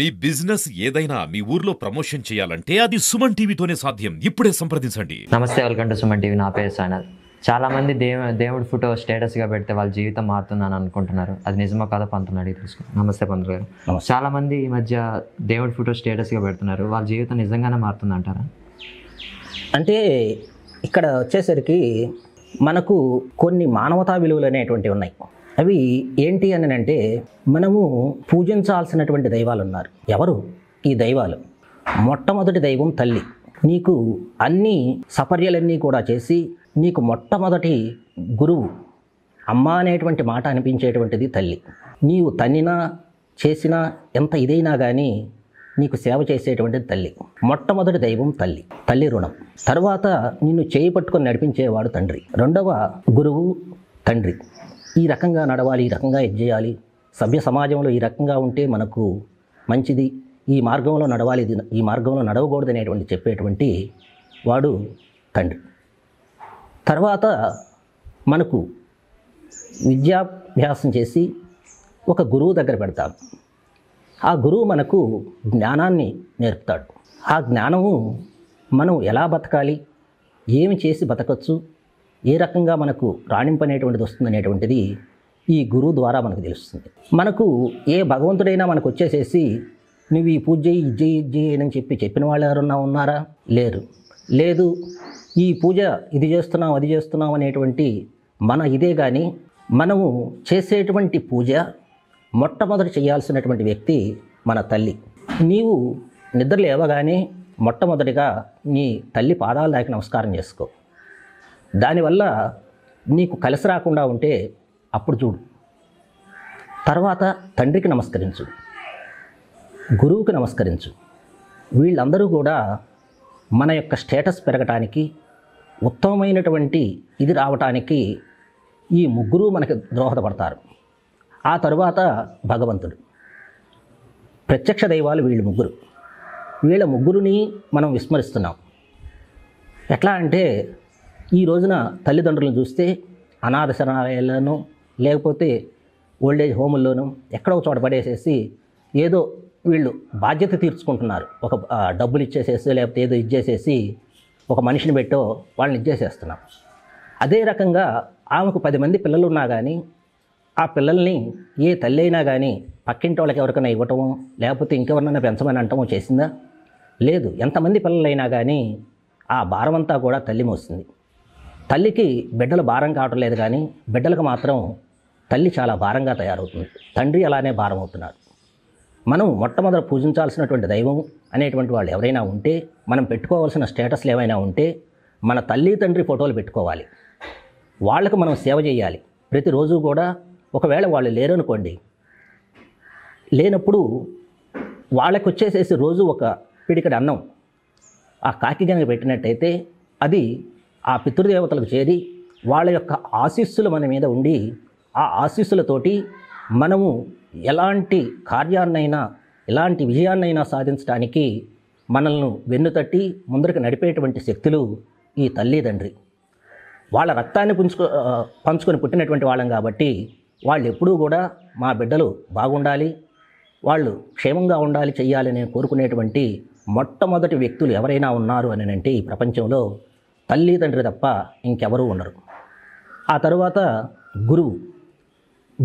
మీ business ఏదైనా మీ ఊర్లో promotion చేయాలంటే అది సుమన్ టీవీతోనే సాధ్యం. ఇప్పుడే సంప్రదించండి. నమస్తే, వెల్కమ్ టు సుమన్ టీవీ. నా పేరు సాయినాథ్. చాలామంది దేవుడి ఫోటో స్టేటస్గా పెడితే వాళ్ళ జీవితం మారుతుందని అనుకుంటున్నారు. అది నిజమో కాదో పంతుని అడిగి తెలుసుకున్నాను. నమస్తే పంతులు గారు. చాలామంది ఈ మధ్య దేవుడి ఫోటో స్టేటస్గా పెడుతున్నారు. వాళ్ళ జీవితం నిజంగానే మారుతుందంటారా? అంటే ఇక్కడ వచ్చేసరికి మనకు కొన్ని మానవతా విలువలు అనేటువంటివి ఉన్నాయి. అవి ఏంటి అని అంటే, మనము పూజించాల్సినటువంటి దైవాలు ఉన్నారు. ఎవరు ఈ దైవాలు? మొట్టమొదటి దైవం తల్లి. నీకు అన్ని సపర్యలన్నీ కూడా చేసి నీకు మొట్టమొదటి గురువు అమ్మ అనేటువంటి మాట అనిపించేటువంటిది తల్లి. నీవు తన్నినా చేసినా ఎంత ఇదైనా కానీ నీకు సేవ చేసేటువంటిది తల్లి. మొట్టమొదటి దైవం తల్లి, తల్లి రుణం. తర్వాత నిన్ను చేయి పట్టుకొని నడిపించేవాడు తండ్రి. రెండవ గురువు తండ్రి. ఈ రకంగా నడవాలి, ఈ రకంగా ఇది చేయాలి, సభ్య సమాజంలో ఈ రకంగా ఉంటే మనకు మంచిది, ఈ మార్గంలో నడవాలి, ఈ మార్గంలో నడవకూడదు అనేటువంటి చెప్పేటువంటి వాడు తండ్రి. తర్వాత మనకు విద్యాభ్యాసం చేసి ఒక గురువు దగ్గర పెడతాం. ఆ గురువు మనకు జ్ఞానాన్ని నేర్పుతాడు. ఆ జ్ఞానము మనం ఎలా బతకాలి, ఏమి చేసి బతకచ్చు, ఏ రకంగా మనకు రాణింపనేటువంటిది వస్తుందనేటువంటిది ఈ గురువు ద్వారా మనకు తెలుస్తుంది. మనకు ఏ భగవంతుడైనా మనకు వచ్చేసేసి నువ్వు ఈ పూజ చేయి, ఇది చేయి, ఇది చేయి అని చెప్పిన వాళ్ళు ఎవరన్నా ఉన్నారా? లేదు. ఈ పూజ ఇది చేస్తున్నాం, అది చేస్తున్నాం అనేటువంటి మన ఇదే కానీ, మనము చేసేటువంటి పూజ మొట్టమొదటి చేయాల్సినటువంటి వ్యక్తి మన తల్లి. నీవు నిద్ర లేవగానే మొట్టమొదటిగా నీ తల్లి పాదాల దాకా నమస్కారం చేసుకో. దానివల్ల నీకు కలిసి రాకుండా ఉంటే అప్పుడు చూడు. తర్వాత తండ్రికి నమస్కరించు, గురువుకి నమస్కరించు. వీళ్ళందరూ కూడా మన యొక్క స్టేటస్ పెరగటానికి, ఉత్తమమైనటువంటి ఇది రావటానికి ఈ ముగ్గురు మనకి దోహదపడతారు. ఆ తరువాత భగవంతుడు. ప్రత్యక్ష దైవాలు వీళ్ళు ముగ్గురు. వీళ్ళ ముగ్గురిని మనం విస్మరిస్తున్నాం. ఎట్లా అంటే, ఈ రోజున తల్లిదండ్రులను చూస్తే అనాథ శరణాలయాల్లోనూ లేకపోతే ఓల్డేజ్ హోముల్లోనూ ఎక్కడో చోట పడేసేసి ఏదో వీళ్ళు బాధ్యత తీర్చుకుంటున్నారు. ఒక డబ్బులు ఇచ్చేసేసి లేకపోతే ఏదో ఇచ్చేసేసి ఒక మనిషిని పెట్టో వాళ్ళని ఇచ్చేసేస్తున్నాం. అదే రకంగా ఆమెకు 10 మంది పిల్లలు ఉన్నా కానీ ఆ పిల్లల్ని ఏ తల్లి అయినా కానీ పక్కింటి వాళ్ళకి ఎవరికైనా ఇవ్వటమో లేకపోతే ఇంకెవరినైనా పెంచమని అంటమో చేసిందా? లేదు. ఎంతమంది పిల్లలైనా కానీ ఆ భారం అంతా కూడా తల్లి మోస్తుంది. తల్లికి బిడ్డలు భారం కావటం లేదు, కానీ బిడ్డలకు మాత్రం తల్లి చాలా భారంగా తయారవుతుంది. తండ్రి అలానే భారం అవుతున్నారు. మనం మొట్టమొదట పూజించాల్సినటువంటి దైవం అనేటువంటి వాళ్ళు ఎవరైనా ఉంటే, మనం పెట్టుకోవాల్సిన స్టేటస్లు ఏమైనా ఉంటే మన తల్లి తండ్రి ఫోటోలు పెట్టుకోవాలి. వాళ్లకు మనం సేవ చేయాలి ప్రతిరోజు కూడా. ఒకవేళ వాళ్ళు లేరనుకోండి, లేనప్పుడు వాళ్ళకి వచ్చేసేసి రోజు ఒక పిడికడి అన్నం ఆ కాకి గనక పెట్టినట్టయితే అది ఆ పితృదేవతలకు చేరి వాళ్ళ యొక్క ఆశీస్సులు మన మీద ఉండి, ఆ ఆశీస్సులతోటి మనము ఎలాంటి కార్యాన్నైనా ఎలాంటి విజయాన్నైనా సాధించడానికి మనల్ని వెన్నుతట్టి ముందరికి నడిపేటువంటి శక్తులు ఈ తల్లి తండ్రి. వాళ్ళ రక్తాన్ని పంచుకొని పుట్టినటువంటి వాళ్ళం కాబట్టి వాళ్ళు ఎప్పుడూ కూడా మా బిడ్డలు బాగుండాలి, వాళ్ళు క్షేమంగా ఉండాలి, చెయ్యాలి అని కోరుకునేటువంటి మొట్టమొదటి వ్యక్తులు ఎవరైనా ఉన్నారు అని అంటే ఈ ప్రపంచంలో తల్లి తండ్రి తప్ప ఇంకెవరూ ఉండరు. ఆ తరువాత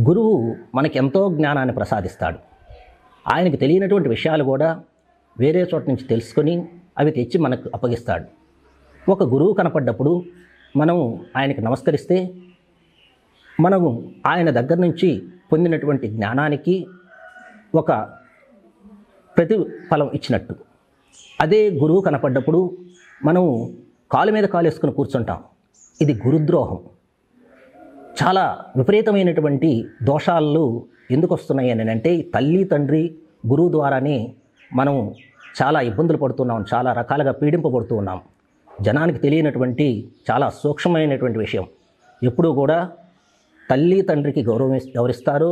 గురువు మనకెంతో జ్ఞానాన్ని ప్రసాదిస్తాడు. ఆయనకు తెలియనటువంటి విషయాలు కూడా వేరే చోట నుంచి తెలుసుకొని అవి తెచ్చి మనకు అప్పగిస్తాడు. ఒక గురువు కనపడ్డప్పుడు మనం ఆయనకు నమస్కరిస్తే మనము ఆయన దగ్గర నుంచి పొందినటువంటి జ్ఞానానికి ఒక ప్రతిఫలం ఇచ్చినట్టు. అదే గురువు కనపడ్డప్పుడు మనము కాలు మీద కాలు వేసుకుని కూర్చుంటాం. ఇది గురుద్రోహం. చాలా విపరీతమైనటువంటి దోషాలు ఎందుకు వస్తున్నాయి అని అంటే, తల్లి తండ్రి గురువు ద్వారానే మనము చాలా ఇబ్బందులు పడుతున్నాం, చాలా రకాలుగా పీడింపబడుతూ ఉన్నాం. జనానికి తెలియనటువంటి చాలా సూక్ష్మమైనటువంటి విషయం. ఎప్పుడూ కూడా తల్లి తండ్రికి గౌరవం ఎవరిస్తారో,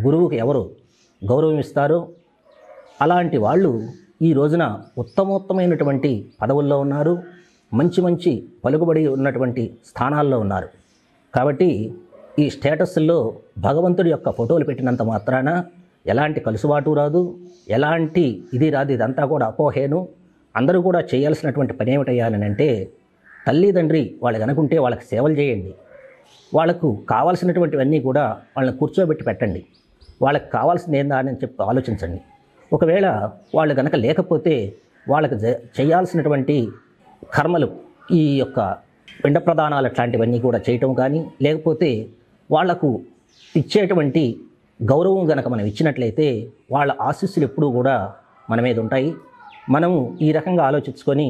గురువుకి ఎవరు గౌరవం ఇస్తారో అలాంటి వాళ్ళు ఈ రోజున ఉత్తమోత్తమైనటువంటి పదవుల్లో ఉన్నారు, మంచి పలుకుబడి ఉన్నటువంటి స్థానాల్లో ఉన్నారు. కాబట్టి ఈ స్టేటస్ల్లో భగవంతుడి యొక్క ఫోటోలు పెట్టినంత మాత్రాన ఎలాంటి కలుసుబాటు రాదు, ఎలాంటి ఇది రాదు. ఇదంతా కూడా అపోహేను. అందరూ కూడా చేయాల్సినటువంటి పని ఏమిటయ్యా అని అంటే, తల్లిదండ్రి వాళ్ళు కనుకుంటే వాళ్ళకి సేవలు చేయండి. వాళ్ళకు కావాల్సినటువంటివన్నీ కూడా వాళ్ళని కూర్చోబెట్టి పెట్టండి. వాళ్ళకి కావాల్సింది ఏందా అని చెప్పి ఆలోచించండి. ఒకవేళ వాళ్ళు కనుక లేకపోతే వాళ్ళకి చేయాల్సినటువంటి కర్మలు, ఈ యొక్క పిండ ప్రదానాలు అట్లాంటివన్నీ కూడా చేయటం కానీ, లేకపోతే వాళ్లకు ఇచ్చేటువంటి గౌరవం కనుక మనం ఇచ్చినట్లయితే వాళ్ళ ఆశీస్సులు ఎప్పుడూ కూడా మన మీద ఉంటాయి. మనము ఈ రకంగా ఆలోచించుకొని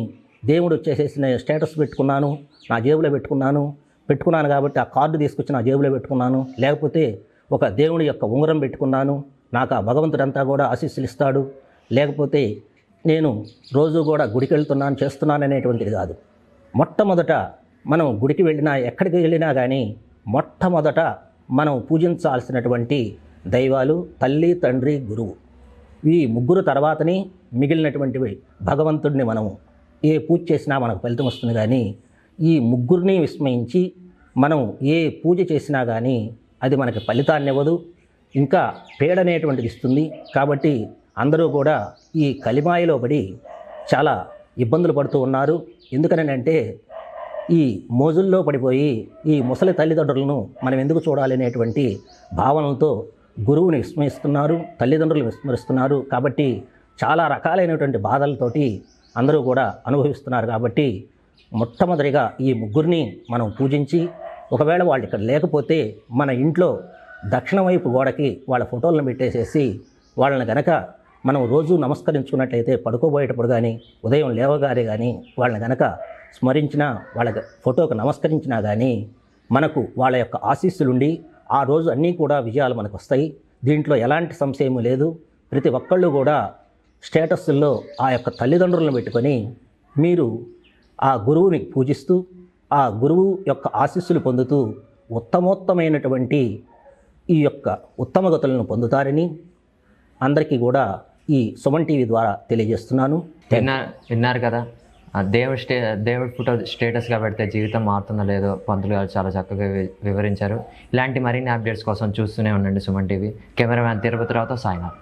దేవుడు వచ్చేసేసిన స్టేటస్ పెట్టుకున్నాను, నా జేబులో పెట్టుకున్నాను కాబట్టి ఆ కార్డు తీసుకొచ్చి నా జేబులో పెట్టుకున్నాను, లేకపోతే ఒక దేవుడి యొక్క ఉంగరం పెట్టుకున్నాను, నాకు ఆ భగవంతుడంతా కూడా ఆశీస్సులు ఇస్తాడు, లేకపోతే నేను రోజు కూడా గుడికి వెళ్తున్నాను చేస్తున్నాను అనేటువంటిది కాదు. మొట్టమొదట మనం గుడికి వెళ్ళినా ఎక్కడికి వెళ్ళినా కానీ మొట్టమొదట మనం పూజించాల్సినటువంటి దైవాలు తల్లి, తండ్రి, గురువు. ఈ ముగ్గురు తర్వాతని మిగిలినటువంటివి భగవంతుడిని మనం ఏ పూజ చేసినా మనకు ఫలితం వస్తుంది. కానీ ఈ ముగ్గురిని విస్మయించి మనం ఏ పూజ చేసినా కానీ అది మనకి ఫలితాన్ని ఇవ్వదు, ఇంకా పేడనేటువంటిది ఇస్తుంది. కాబట్టి అందరూ కూడా ఈ కలిమాయలో పడి చాలా ఇబ్బందులు పడుతూ ఉన్నారు. ఎందుకనంటే ఈ మోజుల్లో పడిపోయి ఈ ముసలి తల్లిదండ్రులను మనం ఎందుకు చూడాలి అనేటువంటి భావనలతో గురువుని విస్మరిస్తున్నారు, తల్లిదండ్రులు విస్మరిస్తున్నారు. కాబట్టి చాలా రకాలైనటువంటి బాధలతోటి అందరూ కూడా అనుభవిస్తున్నారు. కాబట్టి మొట్టమొదటిగా ఈ ముగ్గురిని మనం పూజించి, ఒకవేళ వాళ్ళు ఇక్కడ లేకపోతే మన ఇంట్లో దక్షిణ వైపు గోడకి వాళ్ళ ఫోటోలను పెట్టేసేసి వాళ్ళని గనక మనం రోజు నమస్కరించుకున్నట్లయితే పడుకోబోయేటప్పుడు కానీ ఉదయం లేవగానే కానీ వాళ్ళని గనక స్మరించినా, వాళ్ళ ఫోటోకు నమస్కరించినా కానీ మనకు వాళ్ళ యొక్క ఆశీస్సులుండి ఆ రోజు అన్నీ కూడా విజయాలు మనకు వస్తాయి. దీంట్లో ఎలాంటి సంశయం లేదు. ప్రతి ఒక్కళ్ళు కూడా స్టేటస్ల్లో ఆ యొక్క తల్లిదండ్రులను పెట్టుకొని మీరు ఆ గురువుని పూజిస్తూ ఆ గురువు యొక్క ఆశీస్సులు పొందుతూ ఉత్తమోత్తమైనటువంటి ఈ యొక్క ఉత్తమగతులను పొందుతారని అందరికీ కూడా ఈ సుమన్ టీవీ ద్వారా తెలియజేస్తున్నాను. విన్నారు కదా, దేవుడి ఫోటో స్టేటస్గా పెడితే జీవితం మారుతుందో లేదో పంతులు గారు చాలా చక్కగా వివరించారు. ఇలాంటి మరిన్ని అప్డేట్స్ కోసం చూస్తూనే ఉండండి సుమన్ టీవీ. కెమెరామ్యాన్ తిరుపతిరావుతో సాయినాథ్.